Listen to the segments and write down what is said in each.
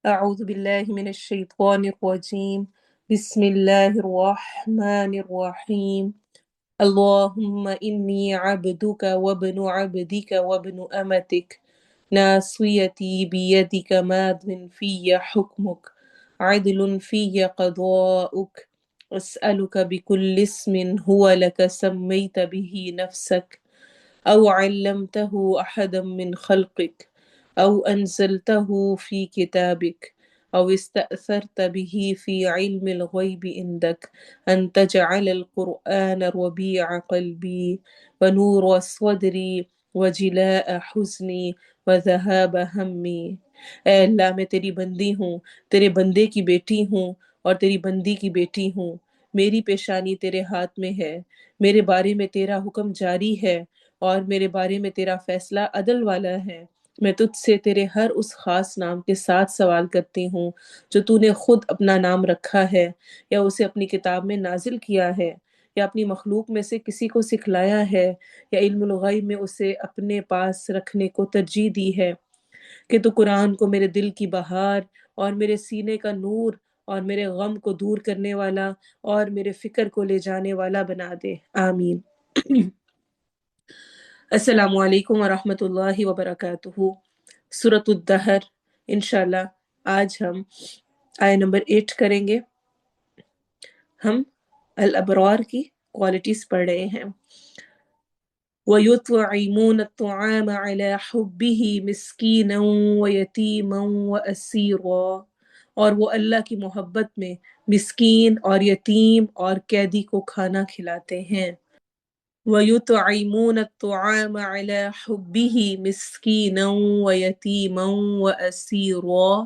أعوذ بالله من الشيطان الرجيم. بسم الله الرحمن الرحيم. اللهم إني عبدك وابن عبدك وابن أمتك، ناصيتي بيدك، ماض في حكمك، عدل في قضاؤك. أسألك بكل اسم هو لك سميت به نفسك، أو علمته أحدا من خلقك، أو أنزلته في كتابك، أو استأثرت به في علم الغيب عندك، أن تجعل القرآن ربيع قلبي ونور صدری وجلاء حزنی وذهاب ہمی۔ اے اللہ، میں تیری بندی ہوں، تیرے بندے کی بیٹی ہوں اور تیری بندی کی بیٹی ہوں۔ میری پیشانی تیرے ہاتھ میں ہے، میرے بارے میں تیرا حکم جاری ہے اور میرے بارے میں تیرا فیصلہ عدل والا ہے۔ میں تجھ سے تیرے ہر اس خاص نام کے ساتھ سوال کرتی ہوں جو تو نے خود اپنا نام رکھا ہے، یا اسے اپنی کتاب میں نازل کیا ہے، یا اپنی مخلوق میں سے کسی کو سکھلایا ہے، یا علم الغیب میں اسے اپنے پاس رکھنے کو ترجیح دی ہے، کہ تو قرآن کو میرے دل کی بہار اور میرے سینے کا نور اور میرے غم کو دور کرنے والا اور میرے فکر کو لے جانے والا بنا دے، آمین۔ السلام علیکم ورحمۃ اللہ وبرکاتہ۔ سورۃ الدہر، انشاءاللہ آج ہم آیہ نمبر 8 کریں گے۔ ہم الابرار کی کوالٹیز پڑھ رہے ہیں۔ وَيُطْعِمُونَ الطَّعَامَ عَلَى حُبِّهِ مِسْكِينًا وَيَتِيمًا وَأَسِيرًا، اور وہ اللہ کی محبت میں مسکین اور یتیم اور قیدی کو کھانا کھلاتے ہیں۔ وَيُطْعِمُونَ الطَّعَامَ عَلَى حُبِّهِ مِسْكِينًا وَيَتِيمًا وَأَسِيرًا،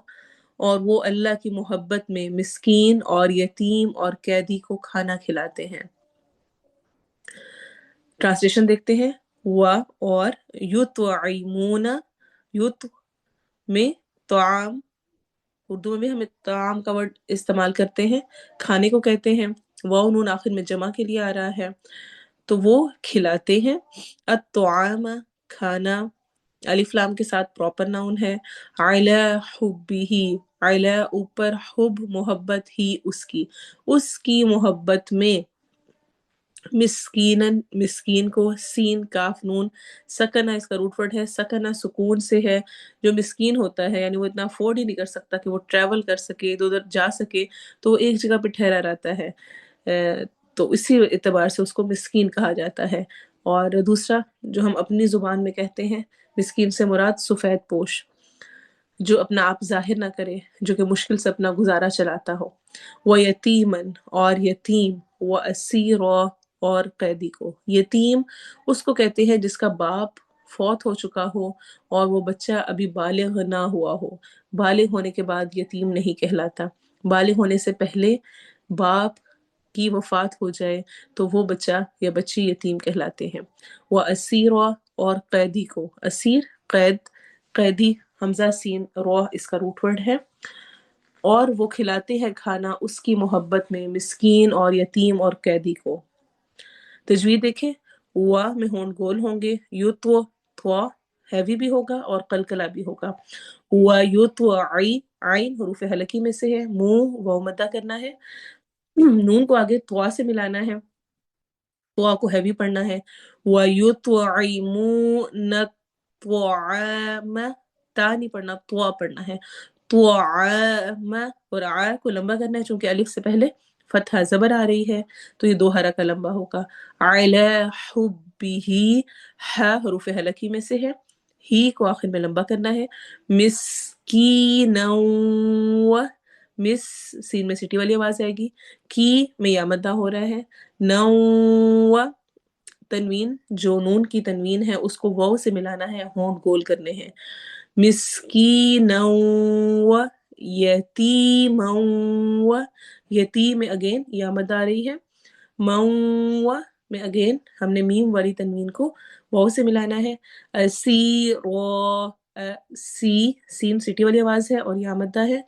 اور وہ اللہ کی محبت میں مسکین اور یتیم اور قیدی کو کھانا کھلاتے ہیں۔ ٹرانسلیشن دیکھتے ہیں۔ اور یطعمون، یط میں طعام، اردو میں بھی ہم طعام کا ورڈ استعمال کرتے ہیں، کھانے کو کہتے ہیں۔ واو نون آخر میں جمع کے لیے آ رہا ہے، تو وہ کھلاتے ہیں۔ الطعام کھانا، الف لام کے ساتھ پراپر ناؤن ہے۔ علی حبہ، علی اوپر، حب محبت، ہی اس کی محبت میں، مسکینن مسکین کو، سین کاف نون، سکنہ اس کا روٹ ورڈ ہے، سکنہ سکون سے ہے۔ جو مسکین ہوتا ہے یعنی وہ اتنا افورڈ ہی نہیں کر سکتا کہ وہ ٹریول کر سکے، ادھر ادھر جا سکے، تو وہ ایک جگہ پہ ٹھہرا رہتا ہے، تو اسی اعتبار سے اس کو مسکین کہا جاتا ہے۔ اور دوسرا جو ہم اپنی زبان میں کہتے ہیں، مسکین سے مراد سفید پوش، جو اپنا آپ ظاہر نہ کرے، جو کہ مشکل سے اپنا گزارا چلاتا ہو۔ وہ یتیمن، اور یتیم، وہ اسیر، اور قیدی کو۔ یتیم اس کو کہتے ہیں جس کا باپ فوت ہو چکا ہو اور وہ بچہ ابھی بالغ نہ ہوا ہو۔ بالغ ہونے کے بعد یتیم نہیں کہلاتا، بالغ ہونے سے پہلے باپ کی وفات ہو جائے تو وہ بچہ یا بچی یتیم کہلاتے ہیں۔ وہ اسیر، اور قیدی کو۔ اسیر قید، قیدی حمزہ سین رو اس کا روٹ ورڈ ہے۔ اور وہ کھلاتے ہیں کھانا اس کی محبت میں مسکین اور یتیم اور قیدی کو۔ تجوید دیکھیں، وا میں ہونٹ گول ہوں گے، یتو تھوا ہیوی بھی ہوگا اور قلقلہ بھی ہوگا۔ وا یتوعی، عین حروف حلقی میں سے ہے، منہ واو مدہ کرنا ہے، نون کو آگے توا سے ملانا ہے، توا کو ہیوی پڑھنا ہے۔ وَيُطْعِمُونَ الطَّعَامَ، تا نہیں پڑھنا، توا پڑھنا ہے۔ طعام، اور آ کو لمبا کرنا ہے چونکہ الف سے پہلے فتحہ زبر آ رہی ہے تو یہ دو حرکہ لمبا ہوگا۔ علی حبہ، ح حروف حلقی میں سے ہے، ہی کو آخر میں لمبا کرنا ہے۔ مسکینا، مس سین میں سٹی والی آواز آئے گی، کی میں یا مدہ ہو رہا ہے، نو تنوین جو نون کی تنوین ہے اس کو واو سے ملانا ہے، ہونٹ گول کرنے ہیں۔ مسکینا و یتیما و، یتیم میں اگین یا مد آ رہی ہے، مو میں اگین ہم نے میم والی تنوین کو واو سے ملانا ہے۔ اسیرو، سی سین سٹی والی آواز ہے اور یا مدہ ہے،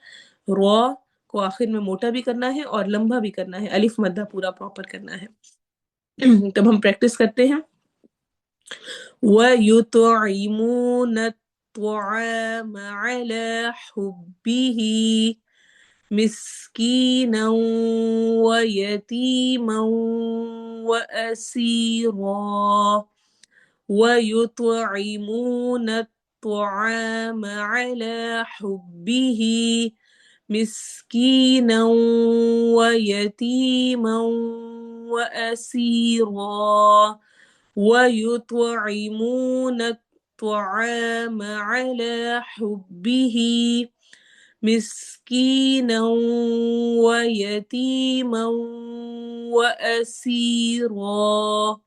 رو کو آخر میں موٹا بھی کرنا ہے اور لمبا بھی کرنا ہے، الف مدہ پورا پراپر کرنا ہے۔ تب ہم پریکٹس کرتے ہیں۔ وَيُطْعِمُونَ الطعام على حبه مسكينا ويتيما وأسيرا ويطعمون الطعام على حبه مسكينا ويتيما وأسيرا ويطعمون الطعام على حبه مسكينا ويتيما وأسيرا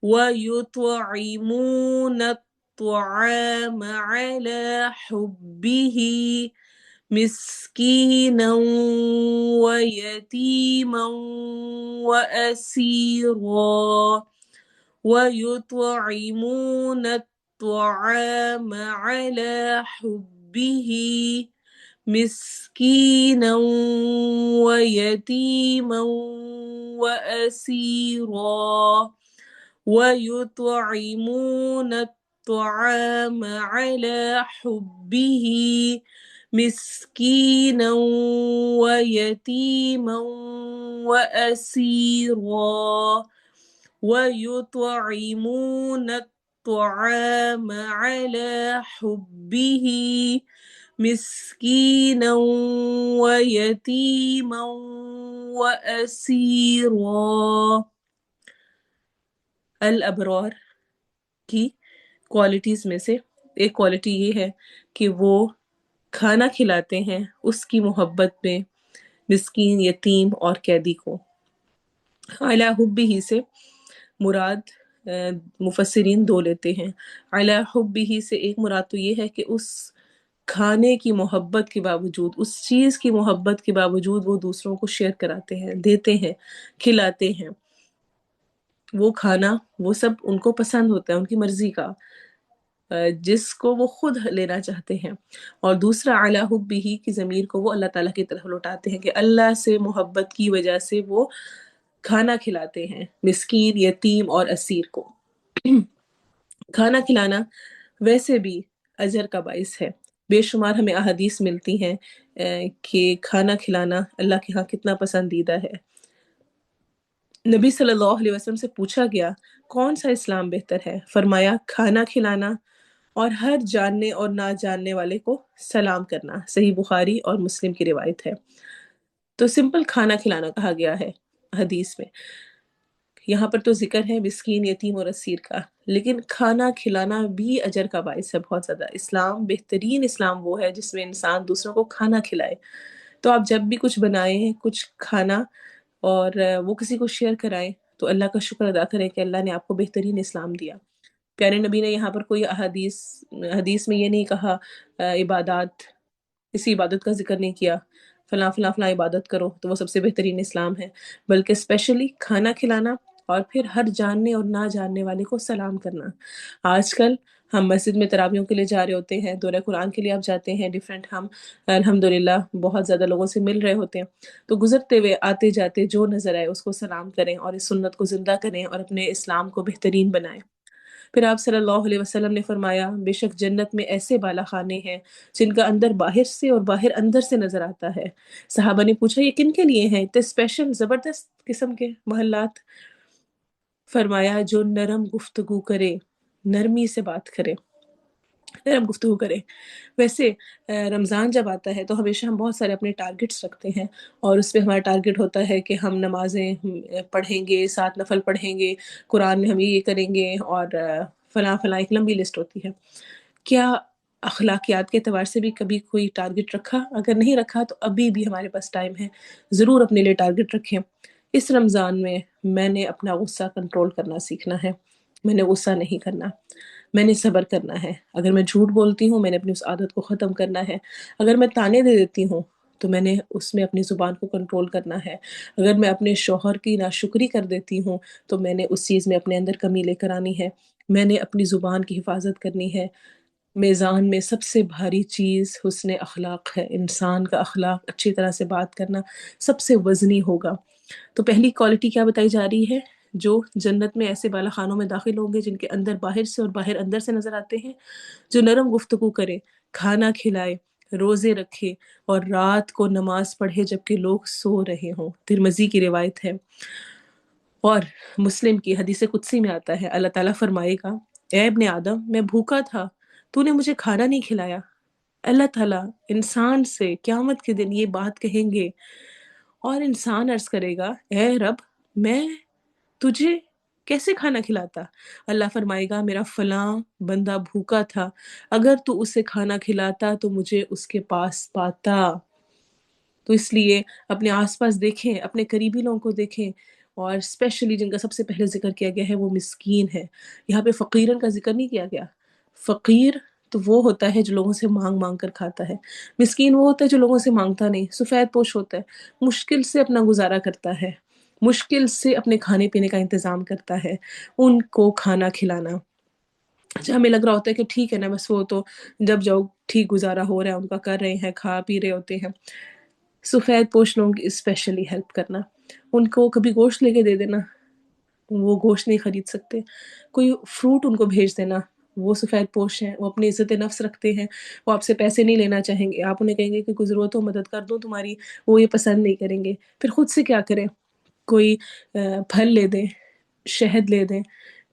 ويطعمون الطعام على حبه مسكينا ويتيما وأسيرا ويطعمون الطعام على حبه مسكينا ويتيما وأسيرا ويطعمون الطعام على حبه مسكينا ويتيما وأسيرا ويطعمون الطعام على حبه مسكينا ويتيما وأسيرا. الابرار کی کوالٹیز میں سے ایک کوالٹی یہ ہے کہ وہ کھانا کھلاتے ہیں اس کی محبت میں مسکین، یتیم اور قیدی کو. علی حبہ سے مراد مفسرین دو لیتے ہیں. علی حبہ سے ایک مراد تو یہ ہے کہ اس کھانے کی محبت کے باوجود، اس چیز کی محبت کے باوجود وہ دوسروں کو شیئر کراتے ہیں، دیتے ہیں، کھلاتے ہیں. وہ کھانا وہ سب ان کو پسند ہوتا ہے، ان کی مرضی کا، جس کو وہ خود لینا چاہتے ہیں. اور دوسرا علی حبہ کی ضمیر کو وہ اللہ تعالیٰ کی طرف لوٹاتے ہیں کہ اللہ سے محبت کی وجہ سے وہ کھانا کھلاتے ہیں مسکین، یتیم اور اسیر کو. کھانا کھلانا ویسے بھی اجر کا باعث ہے. بے شمار ہمیں احادیث ملتی ہیں کہ کھانا کھلانا اللہ کے ہاں کتنا پسندیدہ ہے. نبی صلی اللہ علیہ وسلم سے پوچھا گیا کون سا اسلام بہتر ہے؟ فرمایا کھانا کھلانا اور ہر جاننے اور نہ جاننے والے کو سلام کرنا. صحیح بخاری اور مسلم کی روایت ہے. تو سمپل کھانا کھلانا کہا گیا ہے حدیث میں. یہاں پر تو ذکر ہے مسکین، یتیم اور اسیر کا، لیکن کھانا کھلانا بھی اجر کا باعث ہے بہت زیادہ. اسلام، بہترین اسلام وہ ہے جس میں انسان دوسروں کو کھانا کھلائے. تو آپ جب بھی کچھ بنائیں کچھ کھانا اور وہ کسی کو شیئر کرائیں تو اللہ کا شکر ادا کریں کہ اللہ نے آپ کو بہترین اسلام دیا. پیارے نبی نے یہاں پر کوئی حدیث میں یہ نہیں کہا عبادات، اسی عبادت کا ذکر نہیں کیا فلاں فلاں فلاں عبادت کرو تو وہ سب سے بہترین اسلام ہے، بلکہ اسپیشلی کھانا کھلانا اور پھر ہر جاننے اور نہ جاننے والے کو سلام کرنا. آج کل ہم مسجد میں تراویحوں کے لیے جا رہے ہوتے ہیں، دورہ قرآن کے لیے آپ جاتے ہیں ڈیفرنٹ، ہم الحمدللہ بہت زیادہ لوگوں سے مل رہے ہوتے ہیں، تو گزرتے ہوئے آتے جاتے جو نظر آئے اس کو سلام کریں اور اس سنت کو زندہ کریں اور اپنے اسلام کو بہترین بنائیں. پھر آپ صلی اللہ علیہ وسلم نے فرمایا بے شک جنت میں ایسے بالا خانے ہیں جن کا اندر باہر سے اور باہر اندر سے نظر آتا ہے. صحابہ نے پوچھا یہ کن کے لیے ہیں اتنے اسپیشل زبردست قسم کے محلات؟ فرمایا جو نرم گفتگو کرے، نرمی سے بات کرے، نرم گفتگو کرے. ویسے رمضان جب آتا ہے تو ہمیشہ ہم بہت سارے اپنے ٹارگٹس رکھتے ہیں، اور اس پہ ہمارا ٹارگٹ ہوتا ہے کہ ہم نمازیں پڑھیں گے، 7 نفل پڑھیں گے، قرآن میں ہم یہ کریں گے، اور فلاں فلاں ایک لمبی لسٹ ہوتی ہے. کیا اخلاقیات کے اعتبار سے بھی کبھی کوئی ٹارگٹ رکھا؟ اگر نہیں رکھا تو ابھی بھی ہمارے پاس ٹائم ہے، ضرور اپنے لیے ٹارگٹ رکھیں. اس رمضان میں نے اپنا غصہ کنٹرول کرنا سیکھنا ہے. میں نے غصہ نہیں کرنا، میں نے صبر کرنا ہے. اگر میں جھوٹ بولتی ہوں میں نے اپنی اس عادت کو ختم کرنا ہے. اگر میں تانے دے دیتی ہوں تو میں نے اس میں اپنی زبان کو کنٹرول کرنا ہے. اگر میں اپنے شوہر کی ناشکری کر دیتی ہوں تو میں نے اس چیز میں اپنے اندر کمی لے کر آنی ہے. میں نے اپنی زبان کی حفاظت کرنی ہے. میزان میں سب سے بھاری چیز حسن اخلاق ہے. انسان کا اخلاق، اچھی طرح سے بات کرنا سب سے وزنی ہوگا. تو پہلی کوالٹی کیا بتائی جا رہی ہے؟ جو جنت میں ایسے بالا خانوں میں داخل ہوں گے جن کے اندر باہر سے اور باہر اندر سے نظر آتے ہیں، جو نرم گفتگو کرے، کھانا کھلائے، روزے رکھے اور رات کو نماز پڑھے جبکہ لوگ سو رہے ہوں۔ ترمذی کی روایت ہے۔ اور مسلم کی حدیث قدسی میں آتا ہے، اللہ تعالیٰ فرمائے گا، اے ابن آدم، میں بھوکا تھا، تو نے مجھے کھانا نہیں کھلایا۔ اللہ تعالیٰ انسان سے قیامت کے دن یہ بات کہیں گے، اور انسان عرض کرے گا، اے رب، میں تجھے کیسے کھانا کھلاتا؟ اللہ فرمائے گا، میرا فلاں بندہ بھوکا تھا، اگر تو اسے کھانا کھلاتا تو مجھے اس کے پاس پاتا۔ تو اس لیے اپنے آس پاس دیکھیں، اپنے قریبی لوگوں کو دیکھیں، اور اسپیشلی جن کا سب سے پہلے ذکر کیا گیا ہے وہ مسکین ہے۔ یہاں پہ فقیرن کا ذکر نہیں کیا گیا۔ فقیر تو وہ ہوتا ہے جو لوگوں سے مانگ مانگ کر کھاتا ہے، مسکین وہ ہوتا ہے جو لوگوں سے مانگتا نہیں، سفید پوش ہوتا ہے، مشکل سے اپنا گزارا کرتا ہے، مشکل سے اپنے کھانے پینے کا انتظام کرتا ہے، ان کو کھانا کھلانا۔ اچھا، ہمیں لگ رہا ہوتا ہے کہ ٹھیک ہے نا، بس وہ تو جب جاؤ ٹھیک گزارا ہو رہا ہے ان کا، کر رہے ہیں، کھا پی رہے ہوتے ہیں۔ سفید پوش لوگوں کی اسپیشلی ہیلپ کرنا، ان کو کبھی گوشت لے کے دے دینا، وہ گوشت نہیں خرید سکتے، کوئی فروٹ ان کو بھیج دینا، وہ سفید پوش ہیں، وہ اپنی عزت نفس رکھتے ہیں، وہ آپ سے پیسے نہیں لینا چاہیں گے، آپ انہیں کہیں گے کہ کوئی ضرورت ہو مدد کر دوں تمہاری، وہ یہ پسند نہیں کریں گے۔ پھر خود سے کیا کریں، کوئی پھل لے دیں، شہد لے دیں،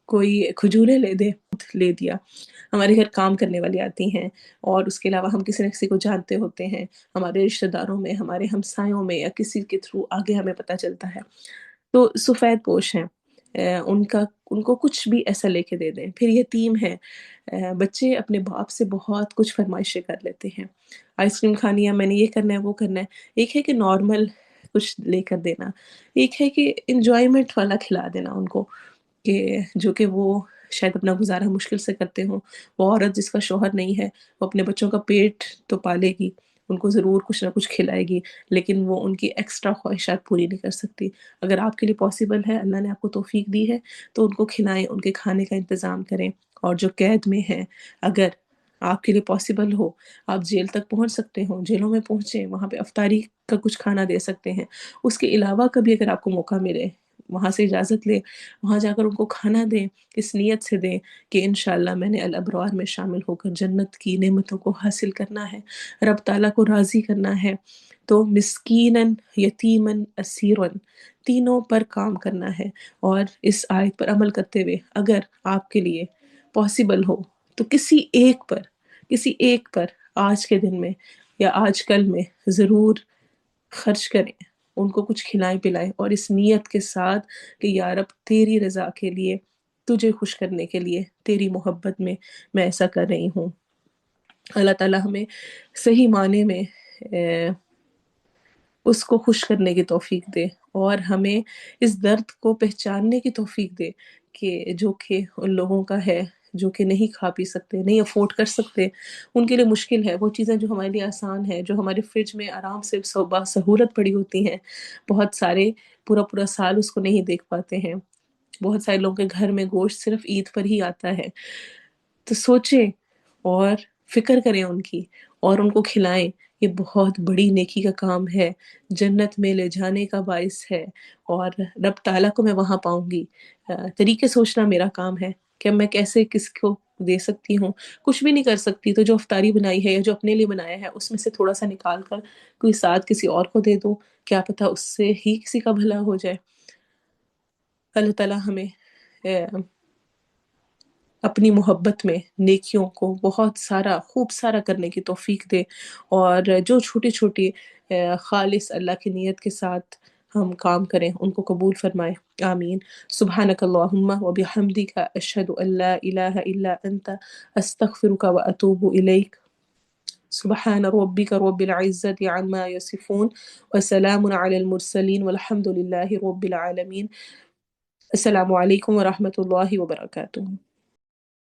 کوئی کھجورے لے دیں، لے دیا۔ ہمارے گھر کام کرنے والی آتی ہیں، اور اس کے علاوہ ہم کسی نہ کسی کو جانتے ہوتے ہیں، ہمارے رشتہ داروں میں، ہمارے ہمسایوں میں، یا کسی کے تھرو آگے ہمیں پتہ چلتا ہے، تو سفید پوش ہیں، ان کو کچھ بھی ایسا لے کے دے دیں۔ پھر یتیم ہیں، بچے اپنے باپ سے بہت کچھ فرمائشیں کر لیتے ہیں، آئس کریم کھانی ہے، میں نے یہ کرنا ہے، وہ کرنا ہے۔ ایک ہے کہ نارمل کچھ لے کر دینا، ایک ہے کہ انجوائمنٹ والا کھلا دینا ان کو، کہ جو کہ وہ شاید اپنا گزارا مشکل سے کرتے ہوں۔ وہ عورت جس کا شوہر نہیں ہے، وہ اپنے بچوں کا پیٹ تو پالے گی، ان کو ضرور کچھ نہ کچھ کھلائے گی، لیکن وہ ان کی ایکسٹرا خواہشات پوری نہیں کر سکتی۔ اگر آپ کے لیے پاسبل ہے، اللہ نے آپ کو توفیق دی ہے، تو ان کو کھلائیں، ان کے کھانے کا انتظام کریں۔ اور جو قید میں ہیں، اگر آپ کے لیے پاسبل ہو، آپ جیل تک پہنچ سکتے ہوں، جیلوں میں پہنچیں، وہاں پہ افطاری کا کچھ کھانا دے سکتے ہیں۔ اس کے علاوہ کبھی اگر آپ کو موقع ملے، وہاں سے اجازت لیں، وہاں جا کر ان کو کھانا دیں، اس نیت سے دیں کہ انشاءاللہ میں نے الابرار میں شامل ہو کر جنت کی نعمتوں کو حاصل کرنا ہے، رب تعالیٰ کو راضی کرنا ہے۔ تو مسکیناً، یتیماً، اسیراً، تینوں پر کام کرنا ہے، اور اس آیت پر عمل کرتے ہوئے اگر آپ کے لیے پاسبل ہو تو کسی ایک پر آج کے دن میں یا آج کل میں ضرور خرچ کریں، ان کو کچھ کھلائیں پلائیں، اور اس نیت کے ساتھ کہ یا رب تیری رضا کے لیے، تجھے خوش کرنے کے لیے، تیری محبت میں ایسا کر رہی ہوں۔ اللہ تعالیٰ ہمیں صحیح معنی میں اس کو خوش کرنے کی توفیق دے، اور ہمیں اس درد کو پہچاننے کی توفیق دے کہ جو کہ ان لوگوں کا ہے جو کہ نہیں کھا پی سکتے، نہیں افورڈ کر سکتے، ان کے لیے مشکل ہے۔ وہ چیزیں جو ہمارے لیے آسان ہے، جو ہمارے فریج میں آرام سے سہولت پڑی ہوتی ہیں، بہت سارے پورا پورا سال اس کو نہیں دیکھ پاتے ہیں۔ بہت سارے لوگوں کے گھر میں گوشت صرف عید پر ہی آتا ہے۔ تو سوچیں اور فکر کریں ان کی، اور ان کو کھلائیں، یہ بہت بڑی نیکی کا کام ہے، جنت میں لے جانے کا باعث ہے، اور رب تعالیٰ کو میں وہاں پاؤں گی۔ طریقے سوچنا میرا کام ہے کہ میں کیسے کس کو دے سکتی ہوں۔ کچھ بھی نہیں کر سکتی تو جو افطاری بنائی ہے یا جو اپنے لیے بنایا ہے اس میں سے تھوڑا سا نکال کر کوئی ساتھ کسی اور کو دے دو، کیا پتہ اس سے ہی کسی کا بھلا ہو جائے۔ اللہ تعالیٰ ہمیں اپنی محبت میں نیکیوں کو بہت سارا خوب سارا کرنے کی توفیق دے، اور جو چھوٹی چھوٹی خالص اللہ کی نیت کے ساتھ ہم کام کریں ان کو قبول فرمائے، آمین۔ سبحانک اللہم و بحمدک، اشہد ان لا الہ الا انت، استغفرک و اتوب الیک۔ سبحان ربک رب العزت عما یصفون، وسلام علی المرسلین، والحمد للہ رب العالمین۔ السلام علیکم ورحمۃ اللہ وبرکاتہ۔